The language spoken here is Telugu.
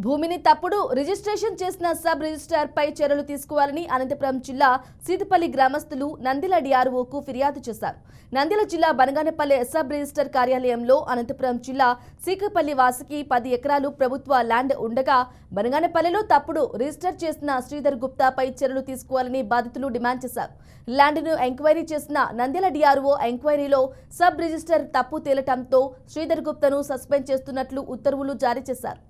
భూమిని తప్పుడు రిజిస్ట్రేషన్ చేసిన సబ్ రిజిస్ట్రార్ పై చర్యలు తీసుకోవాలని అనంతపురం జిల్లా సీతుపల్లి గ్రామస్తులు నంద్యాల డిఆర్ఓకు ఫిర్యాదు చేశారు. నంద్యాల జిల్లా బనగానపల్లె సబ్ రిజిస్టర్ కార్యాలయంలో అనంతపురం జిల్లా సీకపల్లి వాసికి 10 ఎకరాలు ప్రభుత్వ ల్యాండ్ ఉండగా బనగానపల్లెలో తప్పుడు రిజిస్టర్ చేసిన శ్రీధర్ గుప్తా పై చర్యలు తీసుకోవాలని బాధితులు డిమాండ్ చేశారు. ల్యాండ్ను ఎంక్వైరీ చేసిన నంద్యాల డిఆర్ఓ ఎంక్వైరీలో సబ్ రిజిస్టర్ తప్పు తేలటంతో శ్రీధర్ గుప్తాను సస్పెండ్ చేస్తున్నట్లు ఉత్తర్వులు జారీ చేశారు.